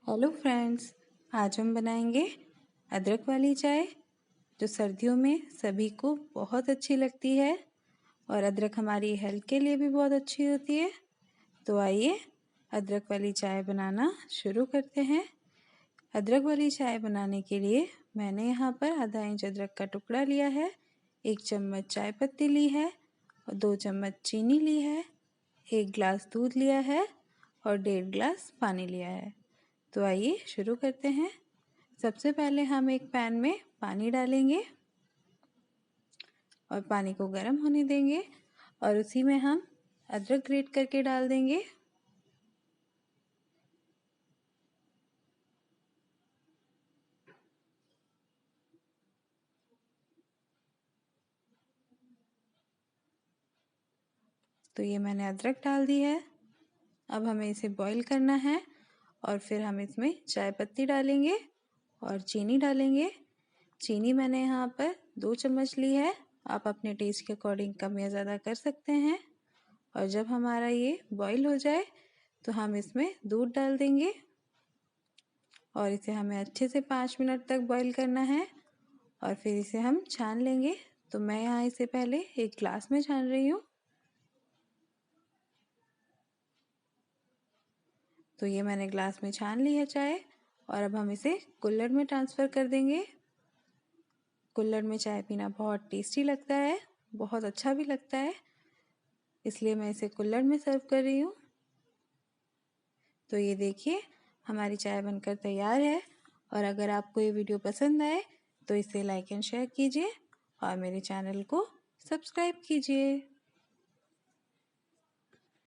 Hello friends, आज हम बनाएंगे अदरक वाली चाय जो सर्दियों में सभी को बहुत अच्छी लगती है और अदरक हमारी हेल्थ के लिए भी बहुत अच्छी होती है। तो आइए अदरक वाली चाय बनाना शुरू करते हैं। अदरक वाली चाय बनाने के लिए मैंने यहाँ पर आधा इंच अदरक का टुकड़ा लिया है, 1 चम्मच चाय पत्ती ली है और 2 चम्मच चीनी ली है, 1 गिलास दूध लिया है और 1.5 गिलास पानी लिया है। तो आइए शुरू करते हैं। सबसे पहले हम एक पैन में पानी डालेंगे और पानी को गर्म होने देंगे और उसी में हम अदरक ग्रेट करके डाल देंगे। तो ये मैंने अदरक डाल दी है। अब हमें इसे बॉईल करना है और फिर हम इसमें चाय पत्ती डालेंगे और चीनी डालेंगे। चीनी मैंने यहाँ पर 2 चम्मच ली है, आप अपने टेस्ट के अकॉर्डिंग कम या ज़्यादा कर सकते हैं। और जब हमारा ये बॉईल हो जाए तो हम इसमें दूध डाल देंगे और इसे हमें अच्छे से 5 मिनट तक बॉईल करना है और फिर इसे हम छान लेंगे। तो मैं यहाँ इसे पहले एक ग्लास में छान रही हूँ। तो ये मैंने ग्लास में छान ली है चाय और अब हम इसे कुल्हड़ में ट्रांसफ़र कर देंगे। कुल्हड़ में चाय पीना बहुत टेस्टी लगता है, बहुत अच्छा भी लगता है, इसलिए मैं इसे कुल्हड़ में सर्व कर रही हूँ। तो ये देखिए हमारी चाय बनकर तैयार है और अगर आपको ये वीडियो पसंद आए तो इसे लाइक एंड शेयर कीजिए और मेरे चैनल को सब्सक्राइब कीजिए।